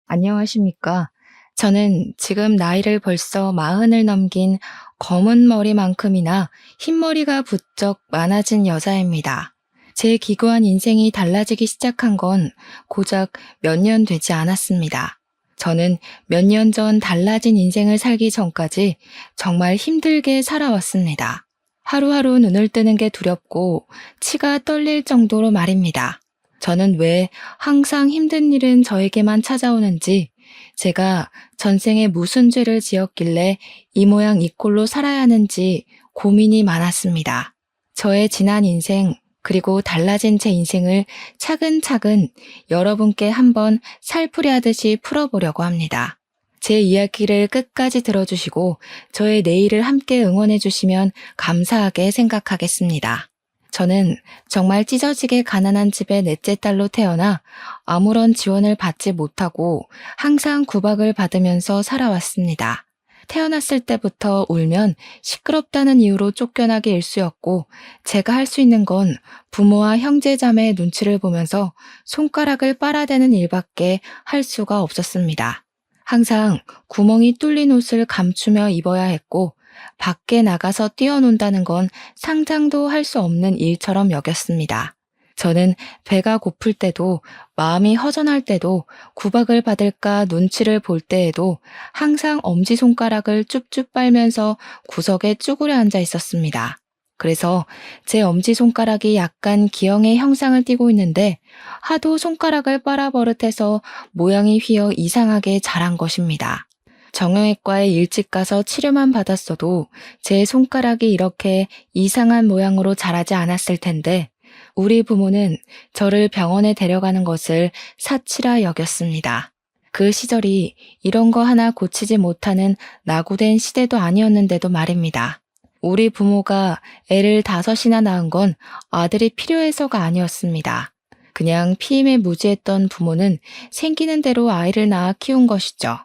안녕하십니까. 저는 지금 나이를 벌써 40을 넘긴 검은 머리만큼이나 흰머리가 부쩍 많아진 여자입니다. 제 기구한 인생이 달라지기 시작한 건 고작 몇 년 되지 않았습니다. 저는 몇 년 전 달라진 인생을 살기 전까지 정말 힘들게 살아왔습니다. 하루하루 눈을 뜨는 게 두렵고 치가 떨릴 정도로 말입니다. 저는 왜 항상 힘든 일은 저에게만 찾아오는지, 제가 전생에 무슨 죄를 지었길래 이 모양 이 꼴로 살아야 하는지 고민이 많았습니다. 저의 지난 인생, 그리고 달라진 제 인생을 차근차근 여러분께 한번 살풀이하듯이 풀어보려고 합니다. 제 이야기를 끝까지 들어주시고 저의 내일을 함께 응원해 주시면 감사하게 생각하겠습니다. 저는 정말 찢어지게 가난한 집의 넷째 딸로 태어나 아무런 지원을 받지 못하고 항상 구박을 받으면서 살아왔습니다. 태어났을 때부터 울면 시끄럽다는 이유로 쫓겨나기 일쑤였고, 제가 할 수 있는 건 부모와 형제 자매의 눈치를 보면서 손가락을 빨아대는 일밖에 할 수가 없었습니다. 항상 구멍이 뚫린 옷을 감추며 입어야 했고, 밖에 나가서 뛰어논다는 건 상상도 할 수 없는 일처럼 여겼습니다. 저는 배가 고플 때도, 마음이 허전할 때도, 구박을 받을까 눈치를 볼 때에도 항상 엄지손가락을 쭉쭉 빨면서 구석에 쭈그려 앉아 있었습니다. 그래서 제 엄지손가락이 약간 기형의 형상을 띠고 있는데, 하도 손가락을 빨아버릇해서 모양이 휘어 이상하게 자란 것입니다. 정형외과에 일찍 가서 치료만 받았어도 제 손가락이 이렇게 이상한 모양으로 자라지 않았을 텐데, 우리 부모는 저를 병원에 데려가는 것을 사치라 여겼습니다. 그 시절이 이런 거 하나 고치지 못하는 낙오된 시대도 아니었는데도 말입니다. 우리 부모가 애를 5이나 낳은 건 아들이 필요해서가 아니었습니다. 그냥 피임에 무지했던 부모는 생기는 대로 아이를 낳아 키운 것이죠.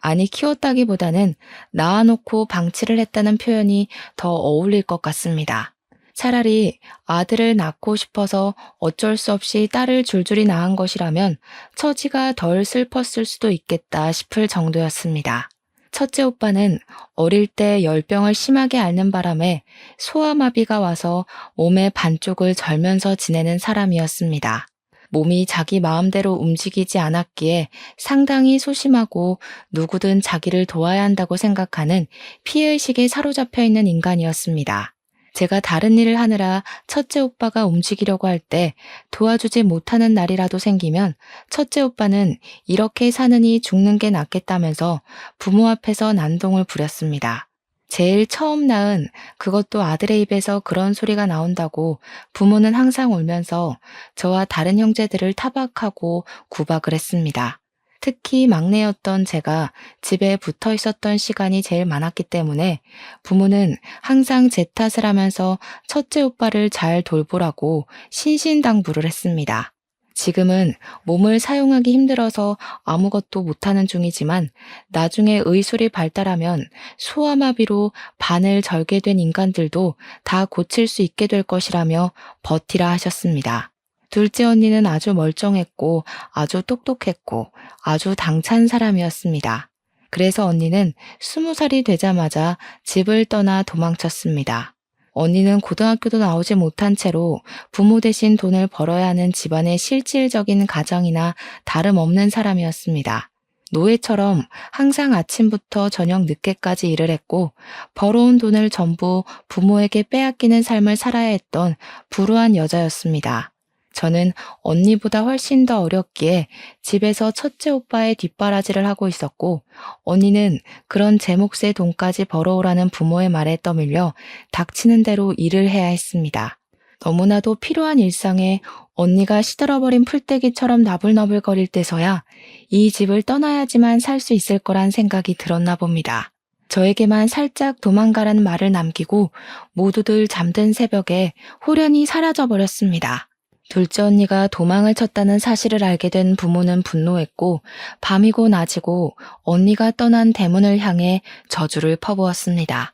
아니, 키웠다기보다는 낳아놓고 방치를 했다는 표현이 더 어울릴 것 같습니다. 차라리 아들을 낳고 싶어서 어쩔 수 없이 딸을 줄줄이 낳은 것이라면 처지가 덜 슬펐을 수도 있겠다 싶을 정도였습니다. 첫째 오빠는 어릴 때 열병을 심하게 앓는 바람에 소아마비가 와서 몸의 반쪽을 절면서 지내는 사람이었습니다. 몸이 자기 마음대로 움직이지 않았기에 상당히 소심하고 누구든 자기를 도와야 한다고 생각하는 피해의식에 사로잡혀 있는 인간이었습니다. 제가 다른 일을 하느라 첫째 오빠가 움직이려고 할 때 도와주지 못하는 날이라도 생기면 첫째 오빠는 이렇게 사느니 죽는 게 낫겠다면서 부모 앞에서 난동을 부렸습니다. 제일 처음 낳은, 그것도 아들의 입에서 그런 소리가 나온다고 부모는 항상 울면서 저와 다른 형제들을 타박하고 구박을 했습니다. 특히 막내였던 제가 집에 붙어 있었던 시간이 제일 많았기 때문에 부모는 항상 제 탓을 하면서 첫째 오빠를 잘 돌보라고 신신당부를 했습니다. 지금은 몸을 사용하기 힘들어서 아무것도 못하는 중이지만, 나중에 의술이 발달하면 소아마비로 반을 절게 된 인간들도 다 고칠 수 있게 될 것이라며 버티라 하셨습니다. 둘째 언니는 아주 멀쩡했고 아주 똑똑했고 아주 당찬 사람이었습니다. 그래서 언니는 20살이 되자마자 집을 떠나 도망쳤습니다. 언니는 고등학교도 나오지 못한 채로 부모 대신 돈을 벌어야 하는 집안의 실질적인 가장이나 다름없는 사람이었습니다. 노예처럼 항상 아침부터 저녁 늦게까지 일을 했고, 벌어온 돈을 전부 부모에게 빼앗기는 삶을 살아야 했던 불우한 여자였습니다. 저는 언니보다 훨씬 더 어렸기에 집에서 첫째 오빠의 뒷바라지를 하고 있었고, 언니는 그런 제 몫의 돈까지 벌어오라는 부모의 말에 떠밀려 닥치는 대로 일을 해야 했습니다. 너무나도 필요한 일상에 언니가 시들어버린 풀떼기처럼 나불나불거릴 때서야 이 집을 떠나야지만 살 수 있을 거란 생각이 들었나 봅니다. 저에게만 살짝 도망가라는 말을 남기고 모두들 잠든 새벽에 홀연히 사라져버렸습니다. 둘째 언니가 도망을 쳤다는 사실을 알게 된 부모는 분노했고, 밤이고 낮이고 언니가 떠난 대문을 향해 저주를 퍼부었습니다.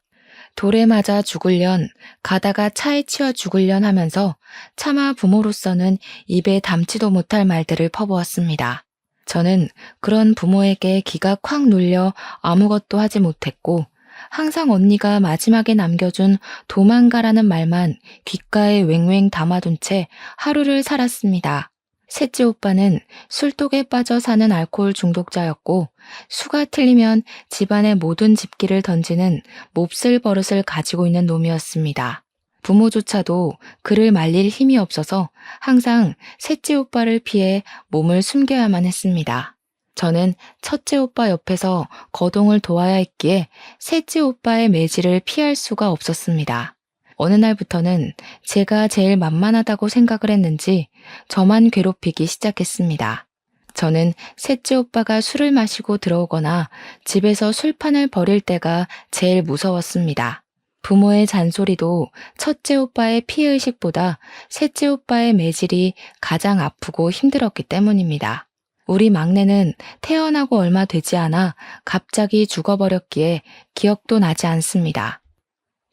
돌에 맞아 죽을련, 가다가 차에 치여 죽을련 하면서 차마 부모로서는 입에 담지도 못할 말들을 퍼부었습니다. 저는 그런 부모에게 기가 콱 눌려 아무것도 하지 못했고, 항상 언니가 마지막에 남겨준 도망가라는 말만 귓가에 왱왱 담아둔 채 하루를 살았습니다. 셋째 오빠는 술독에 빠져 사는 알코올 중독자였고, 수가 틀리면 집안의 모든 집기를 던지는 몹쓸 버릇을 가지고 있는 놈이었습니다. 부모조차도 그를 말릴 힘이 없어서 항상 셋째 오빠를 피해 몸을 숨겨야만 했습니다. 저는 첫째 오빠 옆에서 거동을 도와야 했기에 셋째 오빠의 매질을 피할 수가 없었습니다. 어느 날부터는 제가 제일 만만하다고 생각을 했는지 저만 괴롭히기 시작했습니다. 저는 셋째 오빠가 술을 마시고 들어오거나 집에서 술판을 벌일 때가 제일 무서웠습니다. 부모의 잔소리도 첫째 오빠의 피해의식보다 셋째 오빠의 매질이 가장 아프고 힘들었기 때문입니다. 우리 막내는 태어나고 얼마 되지 않아 갑자기 죽어버렸기에 기억도 나지 않습니다.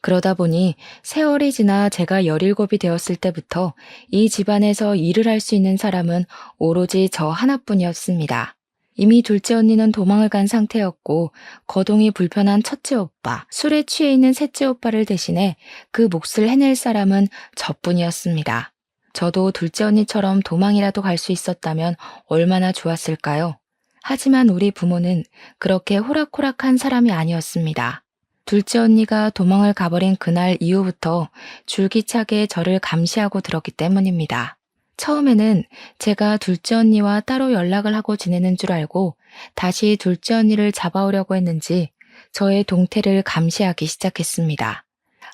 그러다 보니 세월이 지나 제가 17이 되었을 때부터 이 집안에서 일을 할 수 있는 사람은 오로지 저 하나뿐이었습니다. 이미 둘째 언니는 도망을 간 상태였고 거동이 불편한 첫째 오빠, 술에 취해 있는 셋째 오빠를 대신해 그 몫을 해낼 사람은 저뿐이었습니다. 저도 둘째 언니처럼 도망이라도 갈 수 있었다면 얼마나 좋았을까요? 하지만 우리 부모는 그렇게 호락호락한 사람이 아니었습니다. 둘째 언니가 도망을 가버린 그날 이후부터 줄기차게 저를 감시하고 들었기 때문입니다. 처음에는 제가 둘째 언니와 따로 연락을 하고 지내는 줄 알고 다시 둘째 언니를 잡아오려고 했는지 저의 동태를 감시하기 시작했습니다.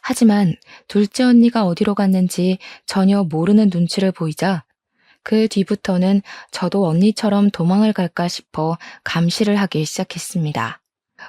하지만 둘째 언니가 어디로 갔는지 전혀 모르는 눈치를 보이자 그 뒤부터는 저도 언니처럼 도망을 갈까 싶어 감시를 하기 시작했습니다.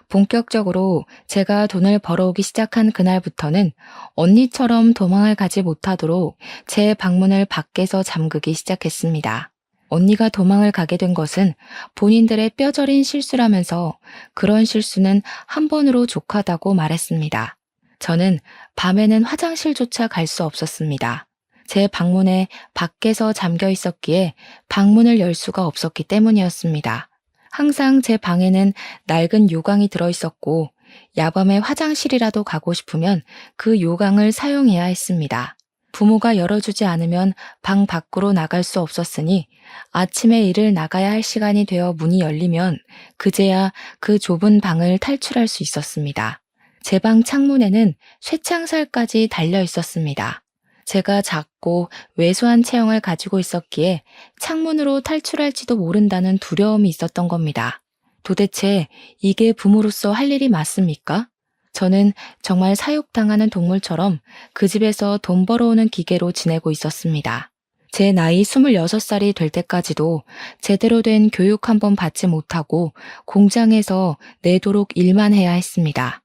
본격적으로 제가 돈을 벌어오기 시작한 그날부터는 언니처럼 도망을 가지 못하도록 제 방문을 밖에서 잠그기 시작했습니다. 언니가 도망을 가게 된 것은 본인들의 뼈저린 실수라면서 그런 실수는 한 번으로 족하다고 말했습니다. 저는 밤에는 화장실조차 갈 수 없었습니다. 제 방문에 밖에서 잠겨 있었기에 방문을 열 수가 없었기 때문이었습니다. 항상 제 방에는 낡은 요강이 들어있었고 야밤에 화장실이라도 가고 싶으면 그 요강을 사용해야 했습니다. 부모가 열어주지 않으면 방 밖으로 나갈 수 없었으니 아침에 일을 나가야 할 시간이 되어 문이 열리면 그제야 그 좁은 방을 탈출할 수 있었습니다. 제 방 창문에는 쇠창살까지 달려 있었습니다. 제가 작고 왜소한 체형을 가지고 있었기에 창문으로 탈출할지도 모른다는 두려움이 있었던 겁니다. 도대체 이게 부모로서 할 일이 맞습니까? 저는 정말 사육당하는 동물처럼 그 집에서 돈 벌어오는 기계로 지내고 있었습니다. 제 나이 26살이 될 때까지도 제대로 된 교육 한 번 받지 못하고 공장에서 내도록 일만 해야 했습니다.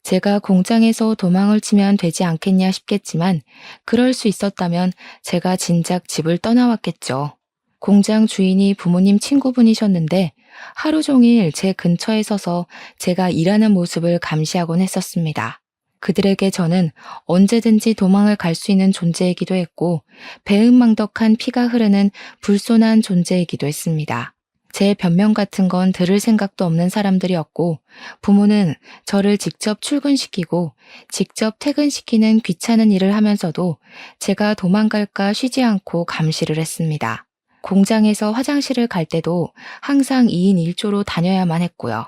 제가 공장에서 도망을 치면 되지 않겠냐 싶겠지만 그럴 수 있었다면 제가 진작 집을 떠나왔겠죠. 공장 주인이 부모님 친구분이셨는데 하루 종일 제 근처에 서서 제가 일하는 모습을 감시하곤 했었습니다. 그들에게 저는 언제든지 도망을 갈 수 있는 존재이기도 했고 배은망덕한 피가 흐르는 불손한 존재이기도 했습니다. 제 변명 같은 건 들을 생각도 없는 사람들이었고 부모는 저를 직접 출근시키고 직접 퇴근시키는 귀찮은 일을 하면서도 제가 도망갈까 쉬지 않고 감시를 했습니다. 공장에서 화장실을 갈 때도 항상 2인 1조로 다녀야만 했고요.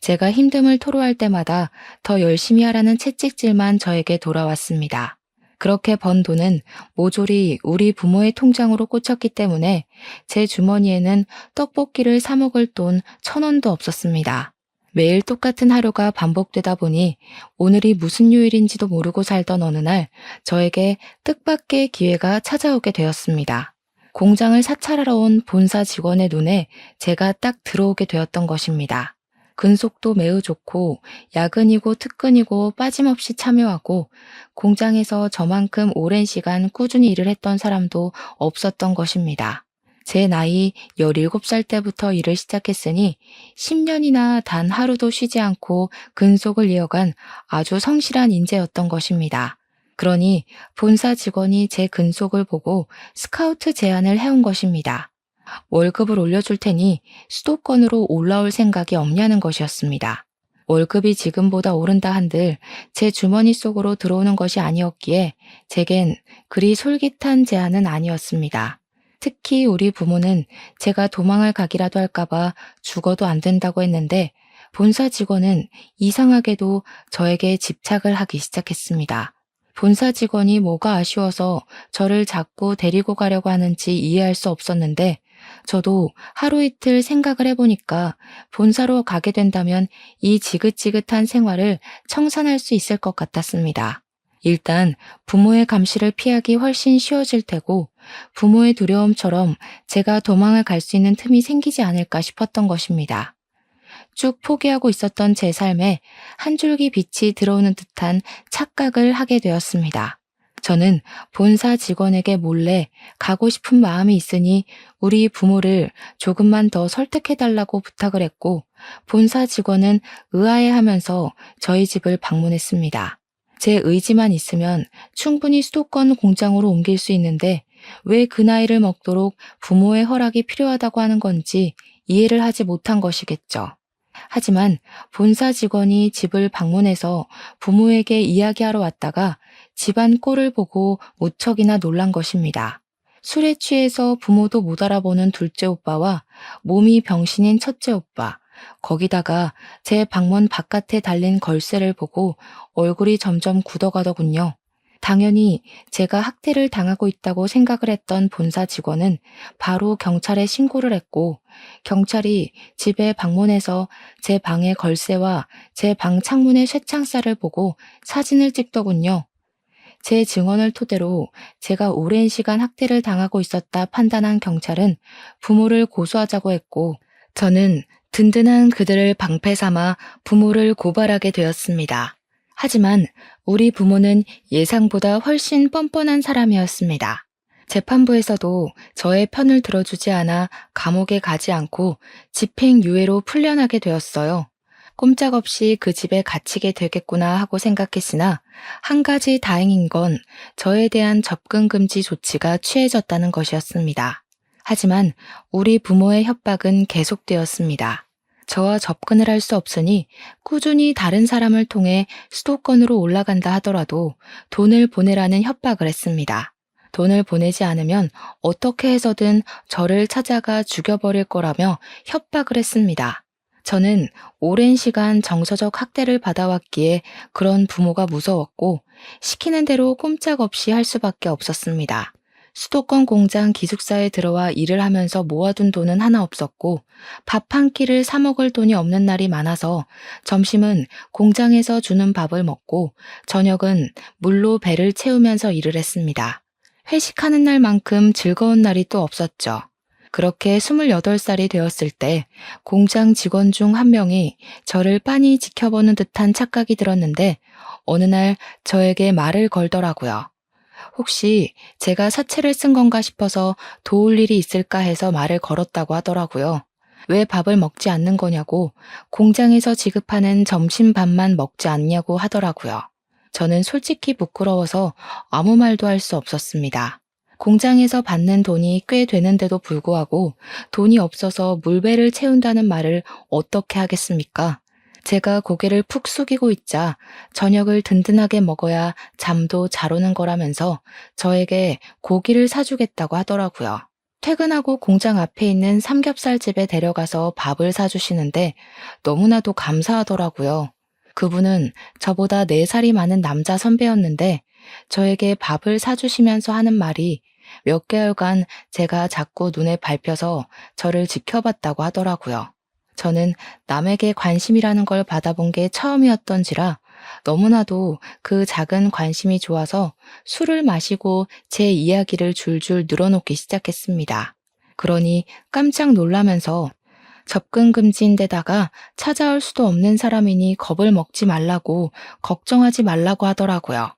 제가 힘듦을 토로할 때마다 더 열심히 하라는 채찍질만 저에게 돌아왔습니다. 그렇게 번 돈은 모조리 우리 부모의 통장으로 꽂혔기 때문에 제 주머니에는 떡볶이를 사 먹을 돈 1,000원도 없었습니다. 매일 똑같은 하루가 반복되다 보니 오늘이 무슨 요일인지도 모르고 살던 어느 날 저에게 뜻밖의 기회가 찾아오게 되었습니다. 공장을 사찰하러 온 본사 직원의 눈에 제가 딱 들어오게 되었던 것입니다. 근속도 매우 좋고 야근이고 특근이고 빠짐없이 참여하고 공장에서 저만큼 오랜 시간 꾸준히 일을 했던 사람도 없었던 것입니다. 제 나이 17살 때부터 일을 시작했으니 10년이나 단 하루도 쉬지 않고 근속을 이어간 아주 성실한 인재였던 것입니다. 그러니 본사 직원이 제 근속을 보고 스카우트 제안을 해온 것입니다. 월급을 올려줄 테니 수도권으로 올라올 생각이 없냐는 것이었습니다. 월급이 지금보다 오른다 한들 제 주머니 속으로 들어오는 것이 아니었기에 제겐 그리 솔깃한 제안은 아니었습니다. 특히 우리 부모는 제가 도망을 가기라도 할까봐 죽어도 안 된다고 했는데 본사 직원은 이상하게도 저에게 집착을 하기 시작했습니다. 본사 직원이 뭐가 아쉬워서 저를 자꾸 데리고 가려고 하는지 이해할 수 없었는데 저도 하루 이틀 생각을 해보니까 본사로 가게 된다면 이 지긋지긋한 생활을 청산할 수 있을 것 같았습니다. 일단 부모의 감시를 피하기 훨씬 쉬워질 테고 부모의 두려움처럼 제가 도망을 갈 수 있는 틈이 생기지 않을까 싶었던 것입니다. 쭉 포기하고 있었던 제 삶에 한 줄기 빛이 들어오는 듯한 착각을 하게 되었습니다. 저는 본사 직원에게 몰래 가고 싶은 마음이 있으니 우리 부모를 조금만 더 설득해달라고 부탁을 했고 본사 직원은 의아해하면서 저희 집을 방문했습니다. 제 의지만 있으면 충분히 수도권 공장으로 옮길 수 있는데 왜 그 나이를 먹도록 부모의 허락이 필요하다고 하는 건지 이해를 하지 못한 것이겠죠. 하지만 본사 직원이 집을 방문해서 부모에게 이야기하러 왔다가 집안 꼴을 보고 무척이나 놀란 것입니다. 술에 취해서 부모도 못 알아보는 둘째 오빠와 몸이 병신인 첫째 오빠, 거기다가 제 방문 바깥에 달린 걸쇠를 보고 얼굴이 점점 굳어가더군요. 당연히 제가 학대를 당하고 있다고 생각을 했던 본사 직원은 바로 경찰에 신고를 했고 경찰이 집에 방문해서 제 방의 걸쇠와 제 방 창문의 쇠창살을 보고 사진을 찍더군요. 제 증언을 토대로 제가 오랜 시간 학대를 당하고 있었다 판단한 경찰은 부모를 고소하자고 했고 저는 든든한 그들을 방패 삼아 부모를 고발하게 되었습니다. 하지만 우리 부모는 예상보다 훨씬 뻔뻔한 사람이었습니다. 재판부에서도 저의 편을 들어주지 않아 감옥에 가지 않고 집행유예로 풀려나게 되었어요. 꼼짝없이 그 집에 갇히게 되겠구나 하고 생각했으나 한 가지 다행인 건 저에 대한 접근 금지 조치가 취해졌다는 것이었습니다. 하지만 우리 부모의 협박은 계속되었습니다. 저와 접근을 할 수 없으니 꾸준히 다른 사람을 통해 수도권으로 올라간다 하더라도 돈을 보내라는 협박을 했습니다. 돈을 보내지 않으면 어떻게 해서든 저를 찾아가 죽여버릴 거라며 협박을 했습니다. 저는 오랜 시간 정서적 학대를 받아왔기에 그런 부모가 무서웠고 시키는 대로 꼼짝없이 할 수밖에 없었습니다. 수도권 공장 기숙사에 들어와 일을 하면서 모아둔 돈은 하나 없었고 밥 한 끼를 사 먹을 돈이 없는 날이 많아서 점심은 공장에서 주는 밥을 먹고 저녁은 물로 배를 채우면서 일을 했습니다. 회식하는 날만큼 즐거운 날이 또 없었죠. 그렇게 28살이 되었을 때 공장 직원 중 한 명이 저를 빤히 지켜보는 듯한 착각이 들었는데 어느 날 저에게 말을 걸더라고요. 혹시 제가 사채를 쓴 건가 싶어서 도울 일이 있을까 해서 말을 걸었다고 하더라고요. 왜 밥을 먹지 않는 거냐고 공장에서 지급하는 점심밥만 먹지 않냐고 하더라고요. 저는 솔직히 부끄러워서 아무 말도 할 수 없었습니다. 공장에서 받는 돈이 꽤 되는데도 불구하고 돈이 없어서 물배를 채운다는 말을 어떻게 하겠습니까? 제가 고개를 푹 숙이고 있자 저녁을 든든하게 먹어야 잠도 잘 오는 거라면서 저에게 고기를 사주겠다고 하더라고요. 퇴근하고 공장 앞에 있는 삼겹살 집에 데려가서 밥을 사주시는데 너무나도 감사하더라고요. 그분은 저보다 4살이 많은 남자 선배였는데 저에게 밥을 사주시면서 하는 말이 몇 개월간 제가 자꾸 눈에 밟혀서 저를 지켜봤다고 하더라고요. 저는 남에게 관심이라는 걸 받아본 게 처음이었던지라 너무나도 그 작은 관심이 좋아서 술을 마시고 제 이야기를 줄줄 늘어놓기 시작했습니다. 그러니 깜짝 놀라면서 접근 금지인데다가 찾아올 수도 없는 사람이니 겁을 먹지 말라고 걱정하지 말라고 하더라고요.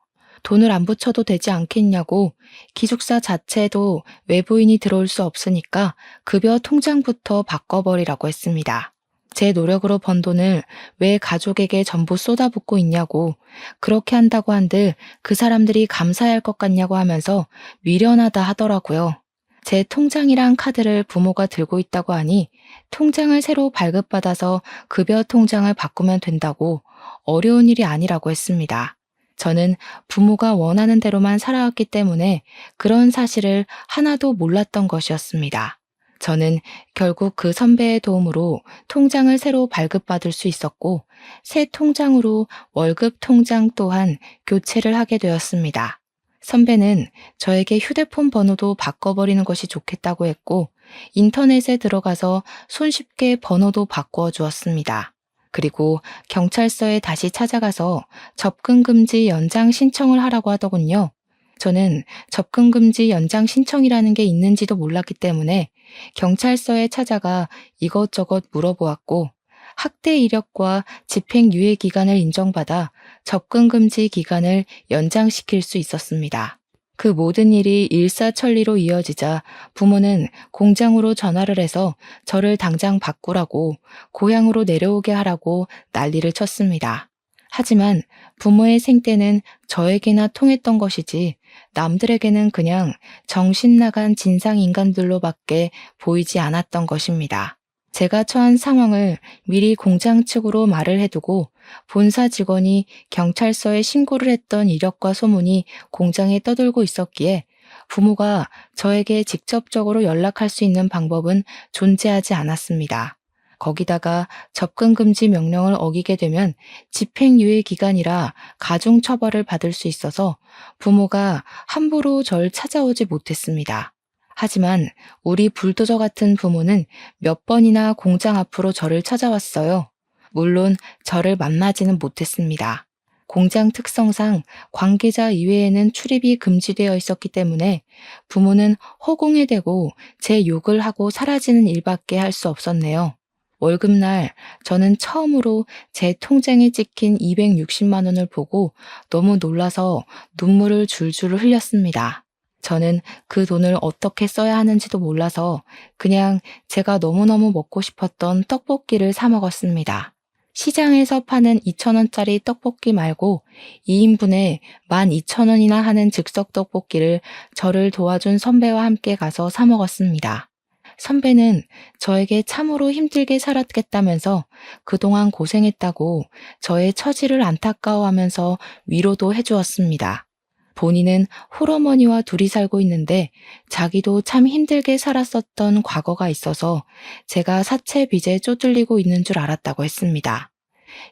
돈을 안 붙여도 되지 않겠냐고 기숙사 자체도 외부인이 들어올 수 없으니까 급여 통장부터 바꿔버리라고 했습니다. 제 노력으로 번 돈을 왜 가족에게 전부 쏟아붓고 있냐고 그렇게 한다고 한들 그 사람들이 감사해할 것 같냐고 하면서 미련하다 하더라고요. 제 통장이랑 카드를 부모가 들고 있다고 하니 통장을 새로 발급받아서 급여 통장을 바꾸면 된다고 어려운 일이 아니라고 했습니다. 저는 부모가 원하는 대로만 살아왔기 때문에 그런 사실을 하나도 몰랐던 것이었습니다. 저는 결국 그 선배의 도움으로 통장을 새로 발급받을 수 있었고, 새 통장으로 월급 통장 또한 교체를 하게 되었습니다. 선배는 저에게 휴대폰 번호도 바꿔버리는 것이 좋겠다고 했고, 인터넷에 들어가서 손쉽게 번호도 바꾸어 주었습니다. 그리고 경찰서에 다시 찾아가서 접근금지 연장 신청을 하라고 하더군요. 저는 접근금지 연장 신청이라는 게 있는지도 몰랐기 때문에 경찰서에 찾아가 이것저것 물어보았고, 학대 이력과 집행유예 기간을 인정받아 접근금지 기간을 연장시킬 수 있었습니다. 그 모든 일이 일사천리로 이어지자 부모는 공장으로 전화를 해서 저를 당장 바꾸라고, 고향으로 내려오게 하라고 난리를 쳤습니다. 하지만 부모의 생때는 저에게나 통했던 것이지 남들에게는 그냥 정신 나간 진상인간들로밖에 보이지 않았던 것입니다. 제가 처한 상황을 미리 공장 측으로 말을 해두고 본사 직원이 경찰서에 신고를 했던 이력과 소문이 공장에 떠돌고 있었기에 부모가 저에게 직접적으로 연락할 수 있는 방법은 존재하지 않았습니다. 거기다가 접근금지 명령을 어기게 되면 집행유예 기간이라 가중처벌을 받을 수 있어서 부모가 함부로 절 찾아오지 못했습니다. 하지만 우리 불도저 같은 부모는 몇 번이나 공장 앞으로 저를 찾아왔어요. 물론 저를 만나지는 못했습니다. 공장 특성상 관계자 이외에는 출입이 금지되어 있었기 때문에 부모는 허공에 대고 제 욕을 하고 사라지는 일밖에 할 수 없었네요. 월급날 저는 처음으로 제 통장에 찍힌 260만 원을 보고 너무 놀라서 눈물을 줄줄 흘렸습니다. 저는 그 돈을 어떻게 써야 하는지도 몰라서 그냥 제가 너무너무 먹고 싶었던 떡볶이를 사 먹었습니다. 시장에서 파는 2,000원짜리 떡볶이 말고 2인분에 12,000원이나 하는 즉석 떡볶이를 저를 도와준 선배와 함께 가서 사 먹었습니다. 선배는 저에게 참으로 힘들게 살았겠다면서 그동안 고생했다고 저의 처지를 안타까워하면서 위로도 해주었습니다. 본인은 홀어머니와 둘이 살고 있는데 자기도 참 힘들게 살았었던 과거가 있어서 제가 사채 빚에 쪼들리고 있는 줄 알았다고 했습니다.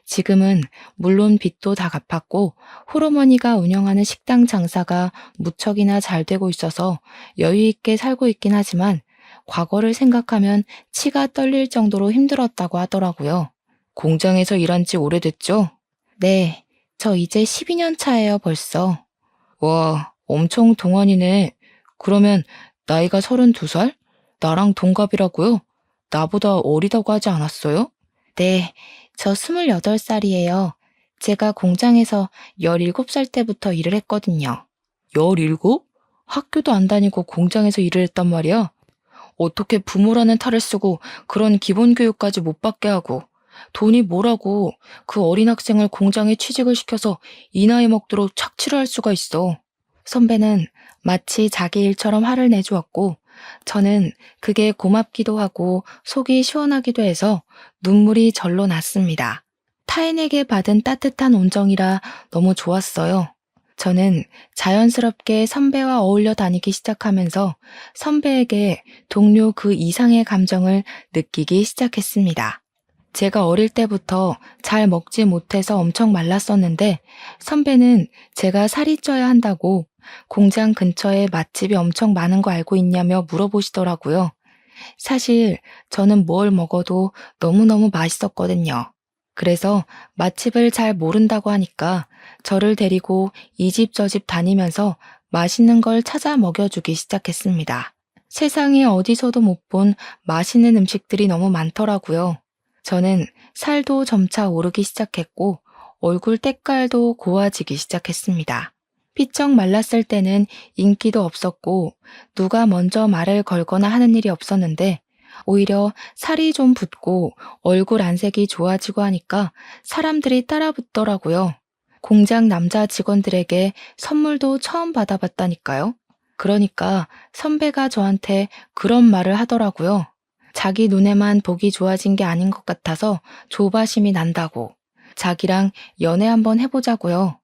지금은 물론 빚도 다 갚았고 홀어머니가 운영하는 식당 장사가 무척이나 잘 되고 있어서 여유 있게 살고 있긴 하지만 과거를 생각하면 치가 떨릴 정도로 힘들었다고 하더라고요. 공장에서 일한 지 오래됐죠? 네, 저 이제 12년 차예요, 벌써. 와, 엄청 동안이네. 그러면 나이가 32살? 나랑 동갑이라고요? 나보다 어리다고 하지 않았어요? 네, 저 28살이에요. 제가 공장에서 17살 때부터 일을 했거든요. 17? 학교도 안 다니고 공장에서 일을 했단 말이야? 어떻게 부모라는 탈을 쓰고 그런 기본 교육까지 못 받게 하고 돈이 뭐라고 그 어린 학생을 공장에 취직을 시켜서 이 나이 먹도록 착취를 할 수가 있어. 선배는 마치 자기 일처럼 화를 내주었고 저는 그게 고맙기도 하고 속이 시원하기도 해서 눈물이 절로 났습니다. 타인에게 받은 따뜻한 온정이라 너무 좋았어요. 저는 자연스럽게 선배와 어울려 다니기 시작하면서 선배에게 동료 그 이상의 감정을 느끼기 시작했습니다. 제가 어릴 때부터 잘 먹지 못해서 엄청 말랐었는데 선배는 제가 살이 쪄야 한다고 공장 근처에 맛집이 엄청 많은 거 알고 있냐며 물어보시더라고요. 사실 저는 뭘 먹어도 너무너무 맛있었거든요. 그래서 맛집을 잘 모른다고 하니까 저를 데리고 이 집 저 집 다니면서 맛있는 걸 찾아 먹여주기 시작했습니다. 세상에 어디서도 못 본 맛있는 음식들이 너무 많더라고요. 저는 살도 점차 오르기 시작했고 얼굴 때깔도 고와지기 시작했습니다. 피쩍 말랐을 때는 인기도 없었고 누가 먼저 말을 걸거나 하는 일이 없었는데 오히려 살이 좀 붙고 얼굴 안색이 좋아지고 하니까 사람들이 따라붙더라고요. 공장 남자 직원들에게 선물도 처음 받아봤다니까요. 그러니까 선배가 저한테 그런 말을 하더라고요. 자기 눈에만 보기 좋아진 게 아닌 것 같아서 조바심이 난다고. 자기랑 연애 한번 해보자고요.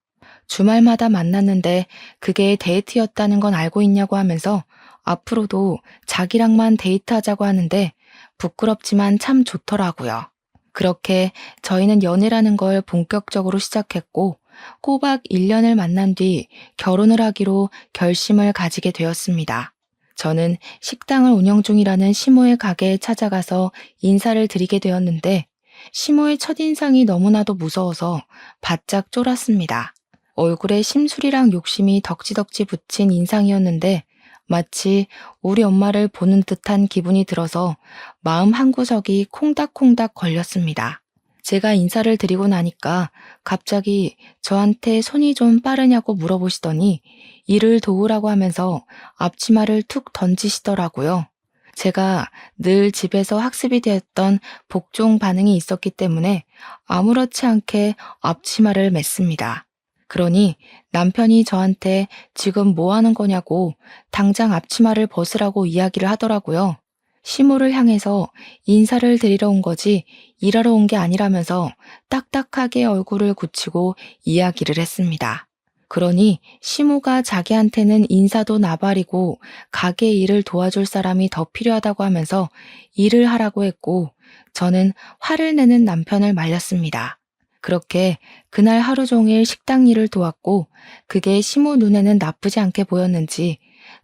주말마다 만났는데 그게 데이트였다는 건 알고 있냐고 하면서 앞으로도 자기랑만 데이트하자고 하는데 부끄럽지만 참 좋더라고요. 그렇게 저희는 연애라는 걸 본격적으로 시작했고 꼬박 1년을 만난 뒤 결혼을 하기로 결심을 가지게 되었습니다. 저는 식당을 운영 중이라는 시모의 가게에 찾아가서 인사를 드리게 되었는데 시모의 첫인상이 너무나도 무서워서 바짝 쫄았습니다. 얼굴에 심술이랑 욕심이 덕지덕지 붙인 인상이었는데 마치 우리 엄마를 보는 듯한 기분이 들어서 마음 한구석이 콩닥콩닥 걸렸습니다. 제가 인사를 드리고 나니까 갑자기 저한테 손이 좀 빠르냐고 물어보시더니 일을 도우라고 하면서 앞치마를 툭 던지시더라고요. 제가 늘 집에서 학습이 되었던 복종 반응이 있었기 때문에 아무렇지 않게 앞치마를 맸습니다. 그러니 남편이 저한테 지금 뭐 하는 거냐고 당장 앞치마를 벗으라고 이야기를 하더라고요. 시모를 향해서 인사를 드리러 온 거지 일하러 온 게 아니라면서 딱딱하게 얼굴을 굳히고 이야기를 했습니다. 그러니 시모가 자기한테는 인사도 나발이고 가게 일을 도와줄 사람이 더 필요하다고 하면서 일을 하라고 했고 저는 화를 내는 남편을 말렸습니다. 그렇게 그날 하루 종일 식당 일을 도왔고 그게 시모 눈에는 나쁘지 않게 보였는지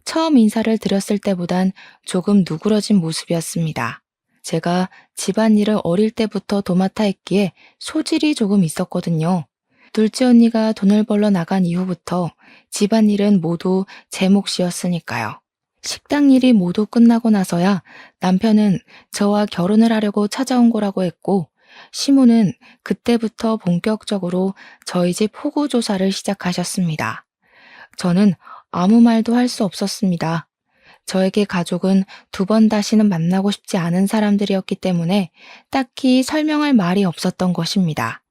처음 인사를 드렸을 때보단 조금 누그러진 모습이었습니다. 제가 집안일을 어릴 때부터 도맡아 했기에 소질이 조금 있었거든요. 둘째 언니가 돈을 벌러 나간 이후부터 집안일은 모두 제 몫이었으니까요. 식당 일이 모두 끝나고 나서야 남편은 저와 결혼을 하려고 찾아온 거라고 했고 시모는 그때부터 본격적으로 저희 집 호구 조사를 시작하셨습니다. 저는 아무 말도 할 수 없었습니다. 저에게 가족은 두 번 다시는 만나고 싶지 않은 사람들이었기 때문에 딱히 설명할 말이 없었던 것입니다.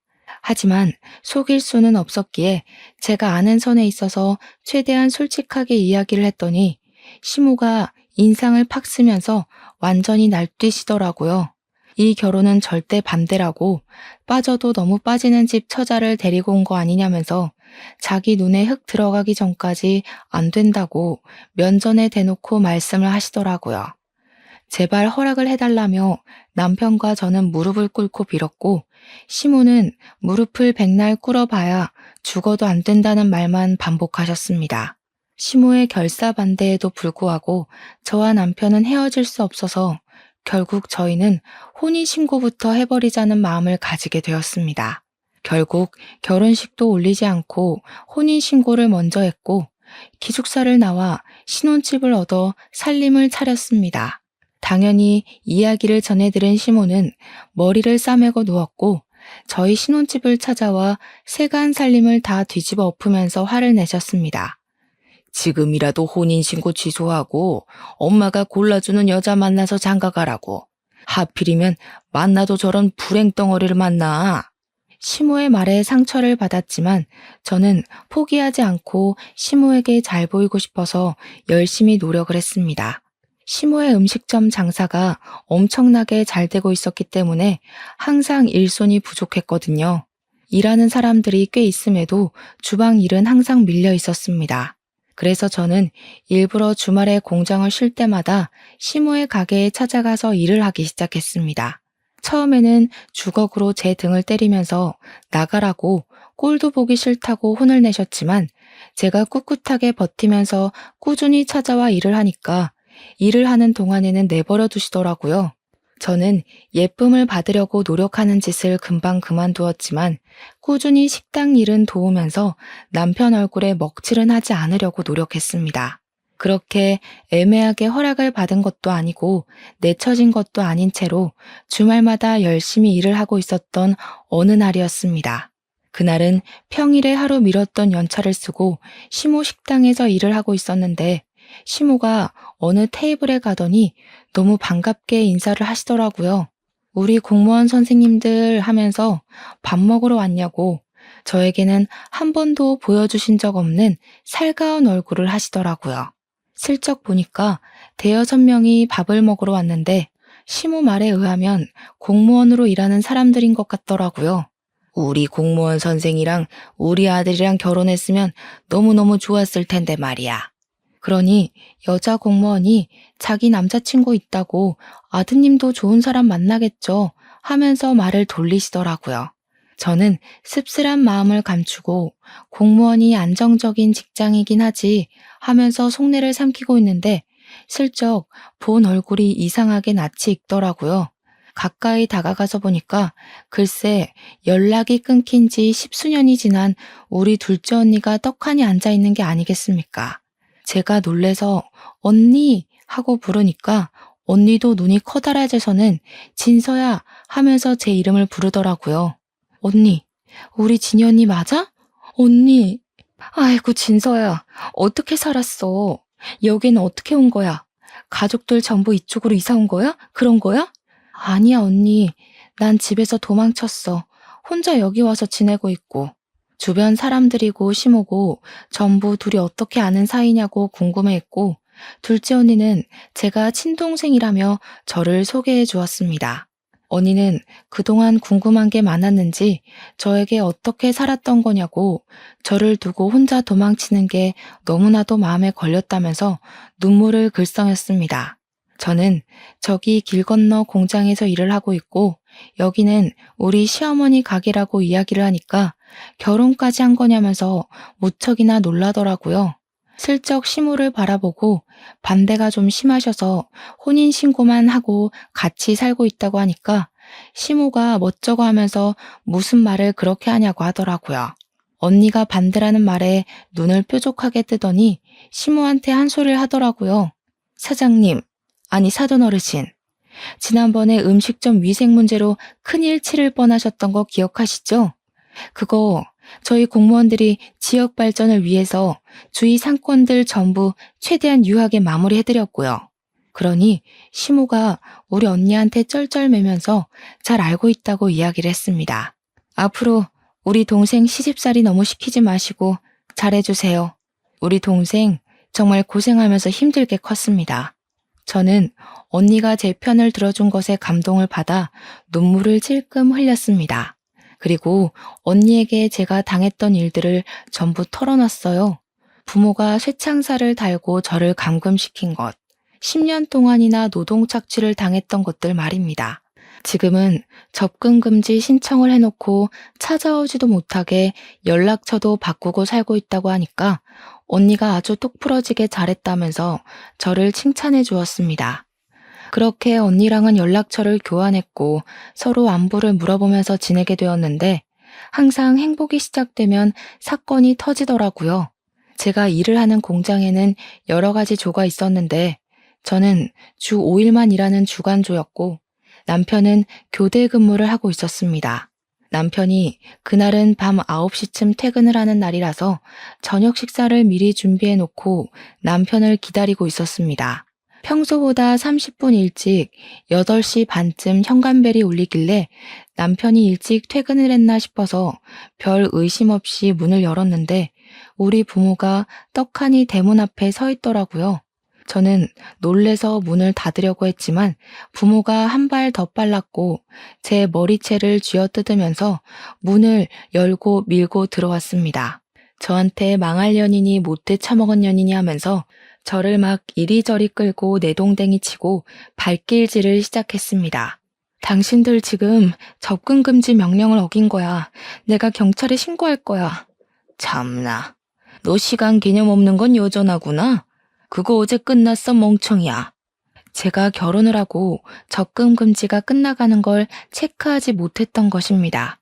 하지만 속일 수는 없었기에 제가 아는 선에 있어서 최대한 솔직하게 이야기를 했더니 시모가 인상을 팍 쓰면서 완전히 날뛰시더라고요. 이 결혼은 절대 반대라고 빠져도 너무 빠지는 집 처자를 데리고 온 거 아니냐면서 자기 눈에 흙 들어가기 전까지 안 된다고 면전에 대놓고 말씀을 하시더라고요. 제발 허락을 해달라며 남편과 저는 무릎을 꿇고 빌었고 시모는 무릎을 백날 꿇어봐야 죽어도 안 된다는 말만 반복하셨습니다. 시모의 결사반대에도 불구하고 저와 남편은 헤어질 수 없어서 결국 저희는 혼인신고부터 해버리자는 마음을 가지게 되었습니다. 결국 결혼식도 올리지 않고 혼인신고를 먼저 했고 기숙사를 나와 신혼집을 얻어 살림을 차렸습니다. 당연히 이야기를 전해들은 시모는 머리를 싸매고 누웠고 저희 신혼집을 찾아와 세간 살림을 다 뒤집어 엎으면서 화를 내셨습니다. 지금이라도 혼인신고 취소하고 엄마가 골라주는 여자 만나서 장가가라고. 하필이면 만나도 저런 불행덩어리를 만나. 시모의 말에 상처를 받았지만 저는 포기하지 않고 시모에게 잘 보이고 싶어서 열심히 노력을 했습니다. 시모의 음식점 장사가 엄청나게 잘 되고 있었기 때문에 항상 일손이 부족했거든요. 일하는 사람들이 꽤 있음에도 주방 일은 항상 밀려 있었습니다. 그래서 저는 일부러 주말에 공장을 쉴 때마다 시모의 가게에 찾아가서 일을 하기 시작했습니다. 처음에는 주걱으로 제 등을 때리면서 나가라고 꼴도 보기 싫다고 혼을 내셨지만 제가 꿋꿋하게 버티면서 꾸준히 찾아와 일을 하니까 일을 하는 동안에는 내버려 두시더라고요. 저는 예쁨을 받으려고 노력하는 짓을 금방 그만두었지만 꾸준히 식당 일은 도우면서 남편 얼굴에 먹칠은 하지 않으려고 노력했습니다. 그렇게 애매하게 허락을 받은 것도 아니고 내쳐진 것도 아닌 채로 주말마다 열심히 일을 하고 있었던 어느 날이었습니다. 그날은 평일에 하루 미뤘던 연차를 쓰고 시모 식당에서 일을 하고 있었는데 시모가 어느 테이블에 가더니 너무 반갑게 인사를 하시더라고요. 우리 공무원 선생님들 하면서 밥 먹으러 왔냐고 저에게는 한 번도 보여주신 적 없는 살가운 얼굴을 하시더라고요. 슬쩍 보니까 대여섯 명이 밥을 먹으러 왔는데 시모 말에 의하면 공무원으로 일하는 사람들인 것 같더라고요. 우리 공무원 선생이랑 우리 아들이랑 결혼했으면 너무너무 좋았을 텐데 말이야. 그러니 여자 공무원이 자기 남자친구 있다고 아드님도 좋은 사람 만나겠죠 하면서 말을 돌리시더라고요. 저는 씁쓸한 마음을 감추고 공무원이 안정적인 직장이긴 하지 하면서 속내를 삼키고 있는데 슬쩍 본 얼굴이 이상하게 낯이 익더라고요. 가까이 다가가서 보니까 글쎄 연락이 끊긴 지 십수년이 지난 우리 둘째 언니가 떡하니 앉아있는 게 아니겠습니까? 제가 놀래서 언니 하고 부르니까 언니도 눈이 커다랗아져서는 진서야 하면서 제 이름을 부르더라고요. 언니, 우리 진이 언니 맞아? 언니, 아이고 진서야, 어떻게 살았어? 여기는 어떻게 온 거야? 가족들 전부 이쪽으로 이사 온 거야? 그런 거야? 아니야 언니, 난 집에서 도망쳤어. 혼자 여기 와서 지내고 있고. 주변 사람들이고 시모고 전부 둘이 어떻게 아는 사이냐고 궁금해했고 둘째 언니는 제가 친동생이라며 저를 소개해 주었습니다. 언니는 그동안 궁금한 게 많았는지 저에게 어떻게 살았던 거냐고 저를 두고 혼자 도망치는 게 너무나도 마음에 걸렸다면서 눈물을 글썽였습니다. 저는 저기 길 건너 공장에서 일을 하고 있고 여기는 우리 시어머니 가게라고 이야기를 하니까 결혼까지 한 거냐면서 무척이나 놀라더라고요. 슬쩍 시모를 바라보고 반대가 좀 심하셔서 혼인신고만 하고 같이 살고 있다고 하니까 시모가 멋쩍어 하면서 무슨 말을 그렇게 하냐고 하더라고요. 언니가 반대라는 말에 눈을 뾰족하게 뜨더니 시모한테 한 소리를 하더라고요. 사장님, 아니 사돈어르신, 지난번에 음식점 위생 문제로 큰일 치를 뻔하셨던 거 기억하시죠? 그거 저희 공무원들이 지역 발전을 위해서 주위 상권들 전부 최대한 유하게 마무리해드렸고요. 그러니 시모가 우리 언니한테 쩔쩔매면서 잘 알고 있다고 이야기를 했습니다. 앞으로 우리 동생 시집살이 너무 시키지 마시고 잘해주세요. 우리 동생 정말 고생하면서 힘들게 컸습니다. 저는 언니가 제 편을 들어준 것에 감동을 받아 눈물을 찔끔 흘렸습니다. 그리고 언니에게 제가 당했던 일들을 전부 털어놨어요. 부모가 쇠창살을 달고 저를 감금시킨 것, 10년 동안이나 노동 착취를 당했던 것들 말입니다. 지금은 접근 금지 신청을 해놓고 찾아오지도 못하게 연락처도 바꾸고 살고 있다고 하니까 언니가 아주 똑부러지게 잘했다면서 저를 칭찬해 주었습니다. 그렇게 언니랑은 연락처를 교환했고 서로 안부를 물어보면서 지내게 되었는데 항상 행복이 시작되면 사건이 터지더라고요. 제가 일을 하는 공장에는 여러 가지 조가 있었는데 저는 주 5일만 일하는 주간조였고 남편은 교대 근무를 하고 있었습니다. 남편이 그날은 밤 9시쯤 퇴근을 하는 날이라서 저녁 식사를 미리 준비해 놓고 남편을 기다리고 있었습니다. 평소보다 30분 일찍 8시 반쯤 현관벨이 울리길래 남편이 일찍 퇴근을 했나 싶어서 별 의심 없이 문을 열었는데 우리 부모가 떡하니 대문 앞에 서 있더라고요. 저는 놀래서 문을 닫으려고 했지만 부모가 한 발 더 빨랐고 제 머리채를 쥐어뜯으면서 문을 열고 밀고 들어왔습니다. 저한테 망할 년이니 못돼 처먹은 년이니 하면서 저를 막 이리저리 끌고 내동댕이 치고 발길질을 시작했습니다. 당신들 지금 접근금지 명령을 어긴 거야. 내가 경찰에 신고할 거야. 참나, 너 시간 개념 없는 건 여전하구나. 그거 어제 끝났어 멍청이야. 제가 결혼을 하고 접근금지가 끝나가는 걸 체크하지 못했던 것입니다.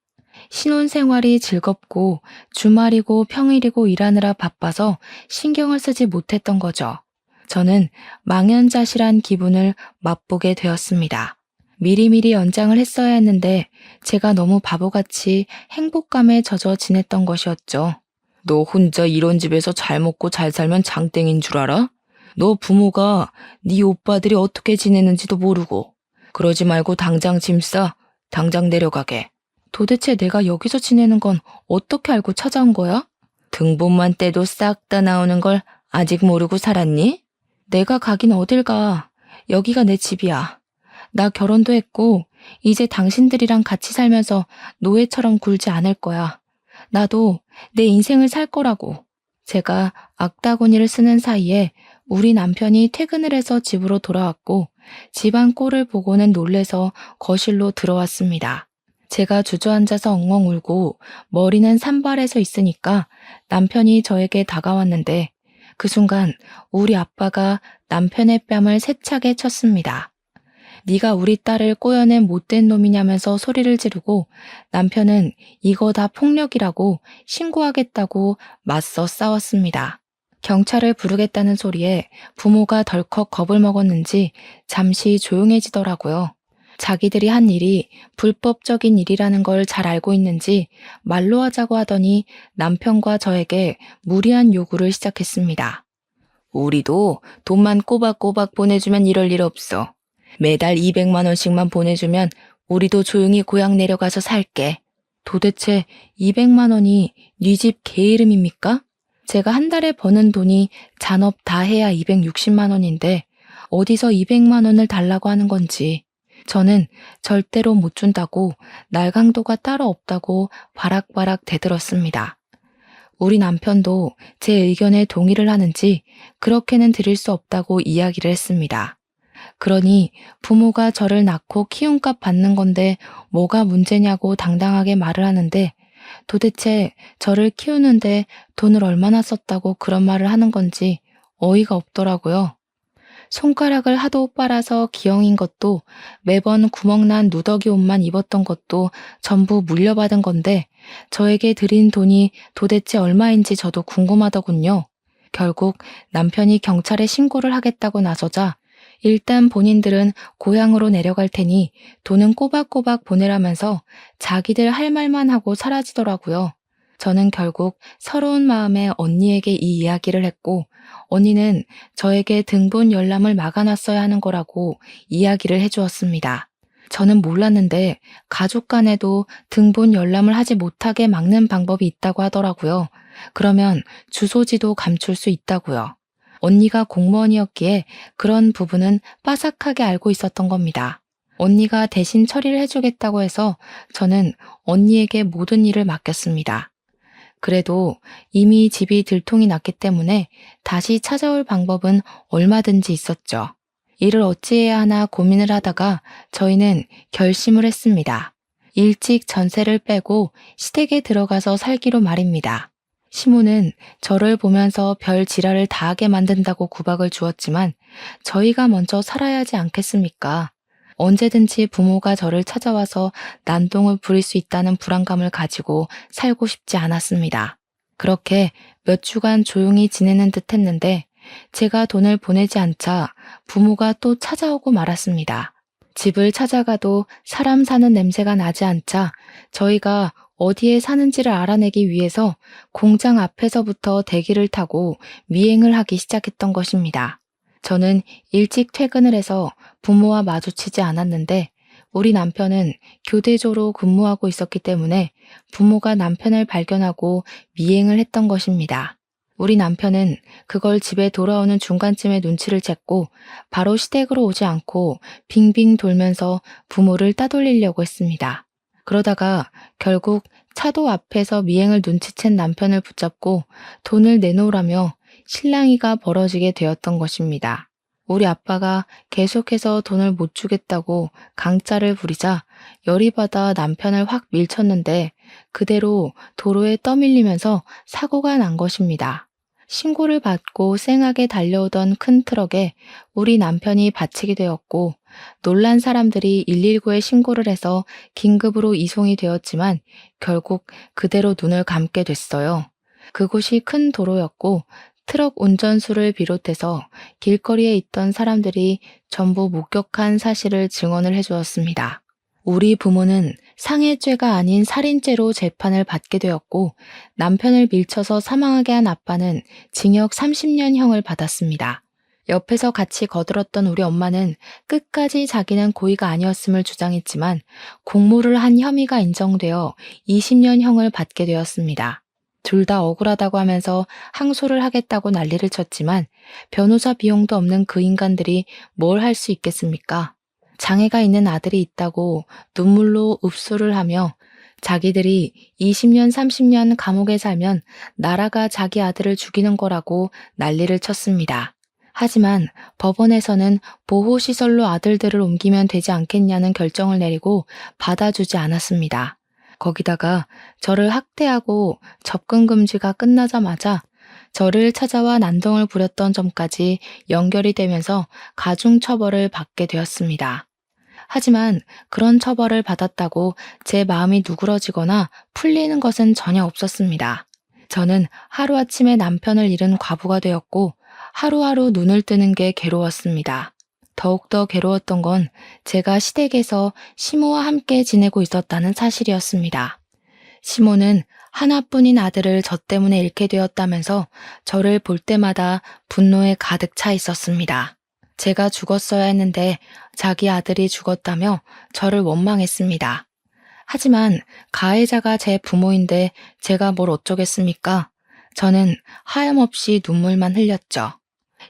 신혼생활이 즐겁고 주말이고 평일이고 일하느라 바빠서 신경을 쓰지 못했던 거죠. 저는 망연자실한 기분을 맛보게 되었습니다. 미리미리 연장을 했어야 했는데 제가 너무 바보같이 행복감에 젖어 지냈던 것이었죠. 너 혼자 이런 집에서 잘 먹고 잘 살면 장땡인 줄 알아? 너 부모가 네 오빠들이 어떻게 지내는지도 모르고. 그러지 말고 당장 짐 싸. 당장 내려가게. 도대체 내가 여기서 지내는 건 어떻게 알고 찾아온 거야? 등본만 떼도 싹 다 나오는 걸 아직 모르고 살았니? 내가 가긴 어딜 가. 여기가 내 집이야. 나 결혼도 했고, 이제 당신들이랑 같이 살면서 노예처럼 굴지 않을 거야. 나도 내 인생을 살 거라고. 제가 악다구니를 쓰는 사이에 우리 남편이 퇴근을 해서 집으로 돌아왔고 집안 꼴을 보고는 놀래서 거실로 들어왔습니다. 제가 주저앉아서 엉엉 울고 머리는 산발해서 있으니까 남편이 저에게 다가왔는데 그 순간 우리 아빠가 남편의 뺨을 세차게 쳤습니다. 네가 우리 딸을 꼬여낸 못된 놈이냐면서 소리를 지르고 남편은 이거 다 폭력이라고 신고하겠다고 맞서 싸웠습니다. 경찰을 부르겠다는 소리에 부모가 덜컥 겁을 먹었는지 잠시 조용해지더라고요. 자기들이 한 일이 불법적인 일이라는 걸 잘 알고 있는지 말로 하자고 하더니 남편과 저에게 무리한 요구를 시작했습니다. 우리도 돈만 꼬박꼬박 보내주면 이럴 일 없어. 매달 200만 원씩만 보내주면 우리도 조용히 고향 내려가서 살게. 도대체 200만 원이 네 집 개 이름입니까? 제가 한 달에 버는 돈이 잔업 다 해야 260만 원인데 어디서 200만 원을 달라고 하는 건지. 저는 절대로 못 준다고 날강도가 따로 없다고 바락바락 대들었습니다. 우리 남편도 제 의견에 동의를 하는지 그렇게는 드릴 수 없다고 이야기를 했습니다. 그러니 부모가 저를 낳고 키움값 받는 건데 뭐가 문제냐고 당당하게 말을 하는데 도대체 저를 키우는데 돈을 얼마나 썼다고 그런 말을 하는 건지 어이가 없더라고요. 손가락을 하도 빨아서 기형인 것도 매번 구멍난 누더기 옷만 입었던 것도 전부 물려받은 건데 저에게 드린 돈이 도대체 얼마인지 저도 궁금하더군요. 결국 남편이 경찰에 신고를 하겠다고 나서자 일단 본인들은 고향으로 내려갈 테니 돈은 꼬박꼬박 보내라면서 자기들 할 말만 하고 사라지더라고요. 저는 결국 서러운 마음에 언니에게 이 이야기를 했고 언니는 저에게 등본 열람을 막아놨어야 하는 거라고 이야기를 해주었습니다. 저는 몰랐는데 가족 간에도 등본 열람을 하지 못하게 막는 방법이 있다고 하더라고요. 그러면 주소지도 감출 수 있다고요. 언니가 공무원이었기에 그런 부분은 빠삭하게 알고 있었던 겁니다. 언니가 대신 처리를 해주겠다고 해서 저는 언니에게 모든 일을 맡겼습니다. 그래도 이미 집이 들통이 났기 때문에 다시 찾아올 방법은 얼마든지 있었죠. 이를 어찌해야 하나 고민을 하다가 저희는 결심을 했습니다. 일찍 전세를 빼고 시댁에 들어가서 살기로 말입니다. 시모는 저를 보면서 별 지랄을 다 하게 만든다고 구박을 주었지만 저희가 먼저 살아야 하지 않겠습니까? 언제든지 부모가 저를 찾아와서 난동을 부릴 수 있다는 불안감을 가지고 살고 싶지 않았습니다. 그렇게 몇 주간 조용히 지내는 듯 했는데 제가 돈을 보내지 않자 부모가 또 찾아오고 말았습니다. 집을 찾아가도 사람 사는 냄새가 나지 않자 저희가 어디에 사는지를 알아내기 위해서 공장 앞에서부터 대기를 타고 미행을 하기 시작했던 것입니다. 저는 일찍 퇴근을 해서 부모와 마주치지 않았는데 우리 남편은 교대조로 근무하고 있었기 때문에 부모가 남편을 발견하고 미행을 했던 것입니다. 우리 남편은 그걸 집에 돌아오는 중간쯤에 눈치를 챘고 바로 시댁으로 오지 않고 빙빙 돌면서 부모를 따돌리려고 했습니다. 그러다가 결국 차도 앞에서 미행을 눈치챈 남편을 붙잡고 돈을 내놓으라며 실랑이가 벌어지게 되었던 것입니다. 우리 아빠가 계속해서 돈을 못 주겠다고 강짜를 부리자 열이 받아 남편을 확 밀쳤는데 그대로 도로에 떠밀리면서 사고가 난 것입니다. 신고를 받고 쌩하게 달려오던 큰 트럭에 우리 남편이 받치게 되었고 놀란 사람들이 119에 신고를 해서 긴급으로 이송이 되었지만 결국 그대로 눈을 감게 됐어요. 그곳이 큰 도로였고 트럭 운전수를 비롯해서 길거리에 있던 사람들이 전부 목격한 사실을 증언을 해주었습니다. 우리 부모는 상해죄가 아닌 살인죄로 재판을 받게 되었고 남편을 밀쳐서 사망하게 한 아빠는 징역 30년형을 받았습니다. 옆에서 같이 거들었던 우리 엄마는 끝까지 자기는 고의가 아니었음을 주장했지만 공모를 한 혐의가 인정되어 20년형을 받게 되었습니다. 둘 다 억울하다고 하면서 항소를 하겠다고 난리를 쳤지만 변호사 비용도 없는 그 인간들이 뭘 할 수 있겠습니까? 장애가 있는 아들이 있다고 눈물로 읍소를 하며 자기들이 20년, 30년 감옥에 살면 나라가 자기 아들을 죽이는 거라고 난리를 쳤습니다. 하지만 법원에서는 보호시설로 아들들을 옮기면 되지 않겠냐는 결정을 내리고 받아주지 않았습니다. 거기다가 저를 학대하고 접근 금지가 끝나자마자 저를 찾아와 난동을 부렸던 점까지 연결이 되면서 가중처벌을 받게 되었습니다. 하지만 그런 처벌을 받았다고 제 마음이 누그러지거나 풀리는 것은 전혀 없었습니다. 저는 하루아침에 남편을 잃은 과부가 되었고 하루하루 눈을 뜨는 게 괴로웠습니다. 더욱더 괴로웠던 건 제가 시댁에서 시모와 함께 지내고 있었다는 사실이었습니다. 시모는 하나뿐인 아들을 저 때문에 잃게 되었다면서 저를 볼 때마다 분노에 가득 차 있었습니다. 제가 죽었어야 했는데 자기 아들이 죽었다며 저를 원망했습니다. 하지만 가해자가 제 부모인데 제가 뭘 어쩌겠습니까? 저는 하염없이 눈물만 흘렸죠.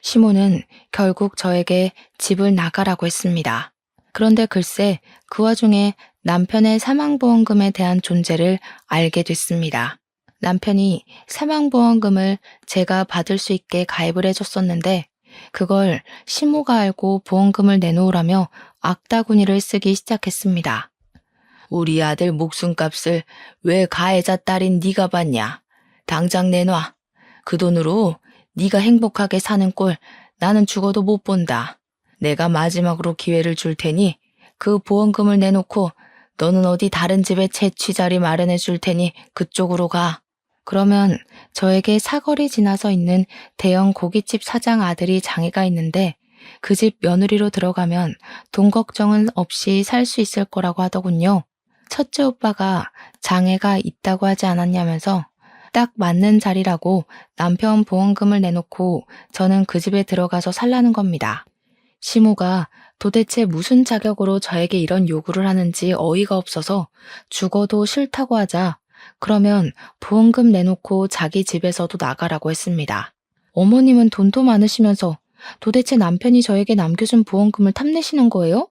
시모는 결국 저에게 집을 나가라고 했습니다. 그런데 글쎄 그 와중에 남편의 사망보험금에 대한 존재를 알게 됐습니다. 남편이 사망보험금을 제가 받을 수 있게 가입을 해줬었는데 그걸 시모가 알고 보험금을 내놓으라며 악다구니를 쓰기 시작했습니다. 우리 아들 목숨값을 왜 가해자 딸인 네가 받냐? 당장 내놔. 그 돈으로 네가 행복하게 사는 꼴 나는 죽어도 못 본다. 내가 마지막으로 기회를 줄 테니 그 보험금을 내놓고 너는 어디 다른 집에 채취자리 마련해 줄 테니 그쪽으로 가. 그러면 저에게 사거리 지나서 있는 대형 고깃집 사장 아들이 장애가 있는데 그 집 며느리로 들어가면 돈 걱정은 없이 살 수 있을 거라고 하더군요. 첫째 오빠가 장애가 있다고 하지 않았냐면서 딱 맞는 자리라고 남편 보험금을 내놓고 저는 그 집에 들어가서 살라는 겁니다. 시모가 도대체 무슨 자격으로 저에게 이런 요구를 하는지 어이가 없어서 죽어도 싫다고 하자 그러면 보험금 내놓고 자기 집에서도 나가라고 했습니다. 어머님은 돈도 많으시면서 도대체 남편이 저에게 남겨준 보험금을 탐내시는 거예요?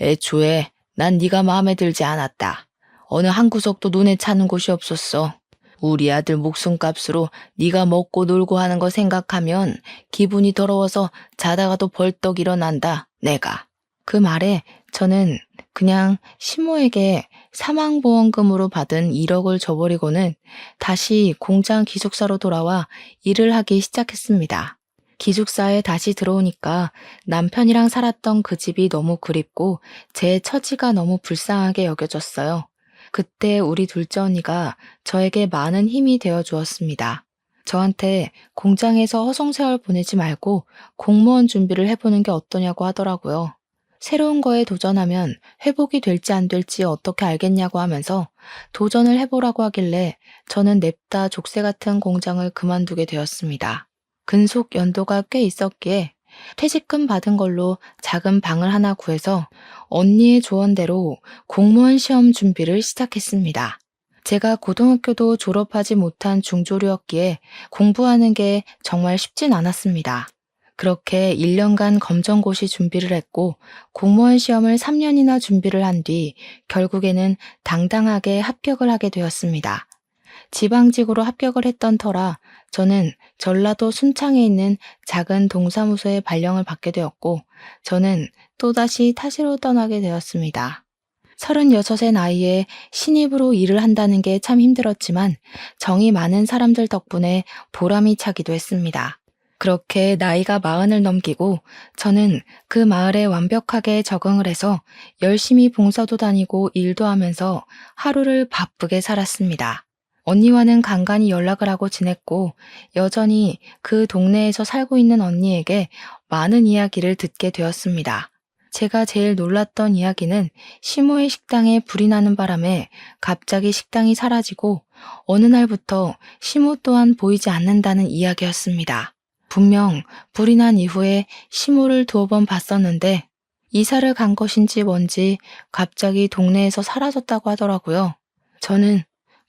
애초에 난 네가 마음에 들지 않았다. 어느 한 구석도 눈에 차는 곳이 없었어. 우리 아들 목숨값으로 네가 먹고 놀고 하는 거 생각하면 기분이 더러워서 자다가도 벌떡 일어난다, 내가. 그 말에 저는 그냥 시모에게 사망보험금으로 받은 1억을 줘버리고는 다시 공장 기숙사로 돌아와 일을 하기 시작했습니다. 기숙사에 다시 들어오니까 남편이랑 살았던 그 집이 너무 그립고 제 처지가 너무 불쌍하게 여겨졌어요. 그때 우리 둘째 언니가 저에게 많은 힘이 되어 주었습니다. 저한테 공장에서 허송세월 보내지 말고 공무원 준비를 해보는 게 어떠냐고 하더라고요. 새로운 거에 도전하면 회복이 될지 안 될지 어떻게 알겠냐고 하면서 도전을 해보라고 하길래 저는 냅다 족쇄 같은 공장을 그만두게 되었습니다. 근속 연도가 꽤 있었기에 퇴직금 받은 걸로 작은 방을 하나 구해서 언니의 조언대로 공무원 시험 준비를 시작했습니다. 제가 고등학교도 졸업하지 못한 중졸이었기에 공부하는 게 정말 쉽진 않았습니다. 그렇게 1년간 검정고시 준비를 했고 공무원 시험을 3년이나 준비를 한 뒤 결국에는 당당하게 합격을 하게 되었습니다. 지방직으로 합격을 했던 터라 저는 전라도 순창에 있는 작은 동사무소에 발령을 받게 되었고 저는 또다시 타지로 떠나게 되었습니다. 36의 나이에 신입으로 일을 한다는 게 참 힘들었지만 정이 많은 사람들 덕분에 보람이 차기도 했습니다. 그렇게 나이가 40을 넘기고 저는 그 마을에 완벽하게 적응을 해서 열심히 봉사도 다니고 일도 하면서 하루를 바쁘게 살았습니다. 언니와는 간간히 연락을 하고 지냈고 여전히 그 동네에서 살고 있는 언니에게 많은 이야기를 듣게 되었습니다. 제가 제일 놀랐던 이야기는 시모의 식당에 불이 나는 바람에 갑자기 식당이 사라지고 어느 날부터 시모 또한 보이지 않는다는 이야기였습니다. 분명 불이 난 이후에 시모를 2번 봤었는데 이사를 간 것인지 뭔지 갑자기 동네에서 사라졌다고 하더라고요. 저는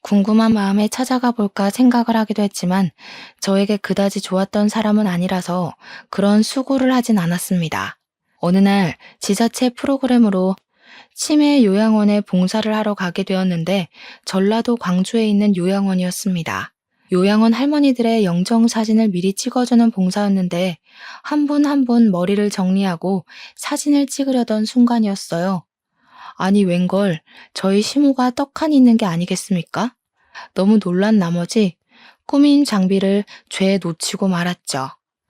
궁금한 마음에 찾아가 볼까 생각을 하기도 했지만 저에게 그다지 좋았던 사람은 아니라서 그런 수고를 하진 않았습니다. 어느 날 지자체 프로그램으로 치매 요양원에 봉사를 하러 가게 되었는데 전라도 광주에 있는 요양원이었습니다. 요양원 할머니들의 영정 사진을 미리 찍어주는 봉사였는데 한 분 한 분 머리를 정리하고 사진을 찍으려던 순간이었어요. 아니 웬걸 저희 시모가 떡하니 있는 게 아니겠습니까? 너무 놀란 나머지 꾸민 장비를 죄에 놓치고 말았죠.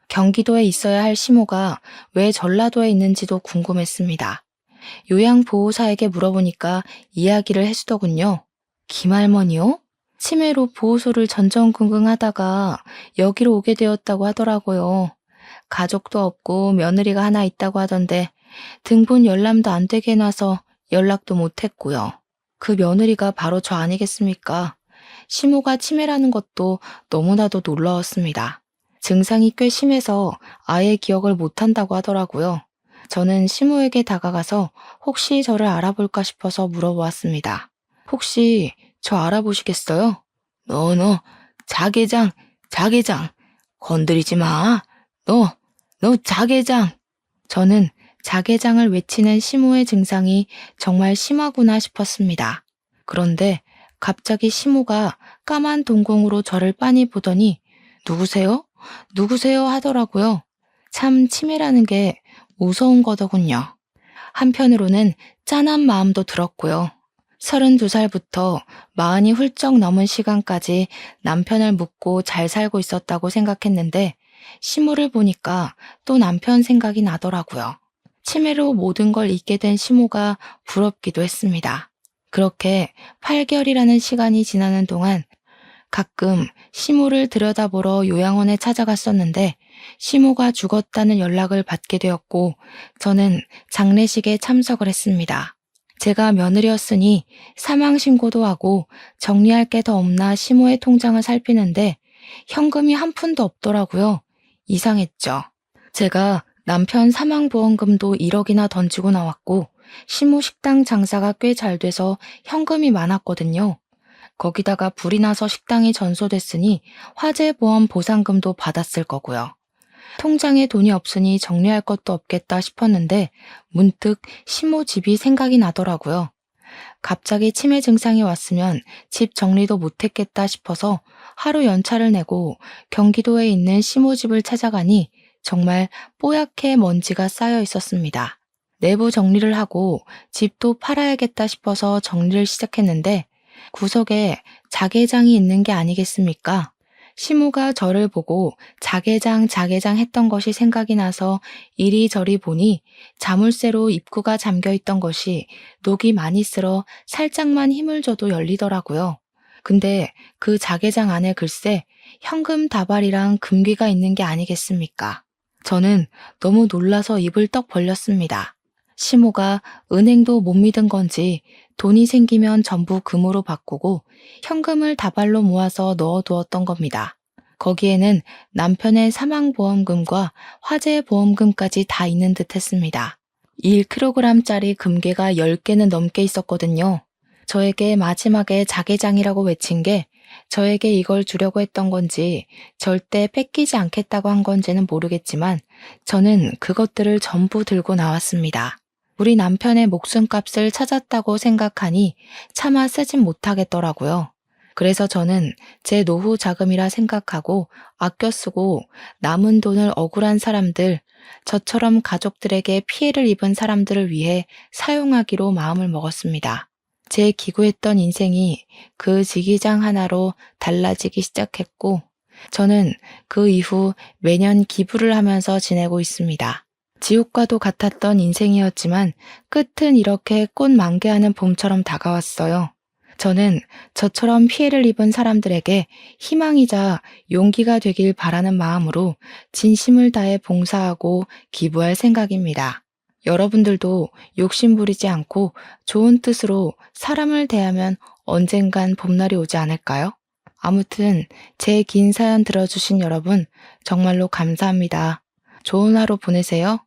경기도에 있어야 할 시모가 왜 전라도에 있는지도 궁금했습니다. 요양보호사에게 물어보니까 이야기를 해주더군요. 김할머니요? 치매로 보호소를 전전긍긍하다가 여기로 오게 되었다고 하더라고요. 가족도 없고 며느리가 하나 있다고 하던데 등본 열람도 안 되게 해놔서 연락도 못했고요. 그 며느리가 바로 저 아니겠습니까? 시모가 치매라는 것도 너무나도 놀라웠습니다. 증상이 꽤 심해서 아예 기억을 못한다고 하더라고요. 저는 시모에게 다가가서 혹시 저를 알아볼까 싶어서 물어보았습니다. 혹시 저 알아보시겠어요? 너, 자개장, 자개장. 건드리지 마. 너 자개장. 저는 자개장을 외치는 시모의 증상이 정말 심하구나 싶었습니다. 그런데 갑자기 시모가 까만 동공으로 저를 빤히 보더니 누구세요? 누구세요? 하더라고요. 참 치매라는 게 무서운 거더군요. 한편으로는 짠한 마음도 들었고요. 32살부터 40이 훌쩍 넘은 시간까지 남편을 묻고 잘 살고 있었다고 생각했는데 시모를 보니까 또 남편 생각이 나더라고요. 치매로 모든 걸 잊게 된 시모가 부럽기도 했습니다. 그렇게 8개월이라는 시간이 지나는 동안 가끔 시모를 들여다보러 요양원에 찾아갔었는데 시모가 죽었다는 연락을 받게 되었고 저는 장례식에 참석을 했습니다. 제가 며느리였으니 사망신고도 하고 정리할 게 더 없나 시모의 통장을 살피는데 현금이 한 푼도 없더라고요. 이상했죠. 제가 남편 사망보험금도 1억이나 던지고 나왔고 시모 식당 장사가 꽤 잘 돼서 현금이 많았거든요. 거기다가 불이 나서 식당이 전소됐으니 화재보험 보상금도 받았을 거고요. 통장에 돈이 없으니 정리할 것도 없겠다 싶었는데 문득 시모 집이 생각이 나더라고요. 갑자기 치매 증상이 왔으면 집 정리도 못했겠다 싶어서 하루 연차를 내고 경기도에 있는 시모 집을 찾아가니 정말 뽀얗게 먼지가 쌓여 있었습니다. 내부 정리를 하고 집도 팔아야겠다 싶어서 정리를 시작했는데 구석에 자개장이 있는 게 아니겠습니까? 시모가 저를 보고 자개장 했던 것이 생각이 나서 이리저리 보니 자물쇠로 입구가 잠겨 있던 것이 녹이 많이 쓸어 살짝만 힘을 줘도 열리더라고요. 근데 그 자개장 안에 글쎄 현금 다발이랑 금괴가 있는 게 아니겠습니까? 저는 너무 놀라서 입을 떡 벌렸습니다. 시모가 은행도 못 믿은 건지 돈이 생기면 전부 금으로 바꾸고 현금을 다발로 모아서 넣어두었던 겁니다. 거기에는 남편의 사망보험금과 화재보험금까지 다 있는 듯 했습니다. 1kg짜리 금괴가 10개는 넘게 있었거든요. 저에게 마지막에 자개장이라고 외친 게 저에게 이걸 주려고 했던 건지 절대 뺏기지 않겠다고 한 건지는 모르겠지만 저는 그것들을 전부 들고 나왔습니다. 우리 남편의 목숨값을 찾았다고 생각하니 차마 쓰진 못하겠더라고요. 그래서 저는 제 노후 자금이라 생각하고 아껴 쓰고 남은 돈을 억울한 사람들, 저처럼 가족들에게 피해를 입은 사람들을 위해 사용하기로 마음을 먹었습니다. 제 기구했던 인생이 그 지기장 하나로 달라지기 시작했고 저는 그 이후 매년 기부를 하면서 지내고 있습니다. 지옥과도 같았던 인생이었지만 끝은 이렇게 꽃 만개하는 봄처럼 다가왔어요. 저는 저처럼 피해를 입은 사람들에게 희망이자 용기가 되길 바라는 마음으로 진심을 다해 봉사하고 기부할 생각입니다. 여러분들도 욕심 부리지 않고 좋은 뜻으로 사람을 대하면 언젠간 봄날이 오지 않을까요? 아무튼 제 긴 사연 들어주신 여러분 정말로 감사합니다. 좋은 하루 보내세요.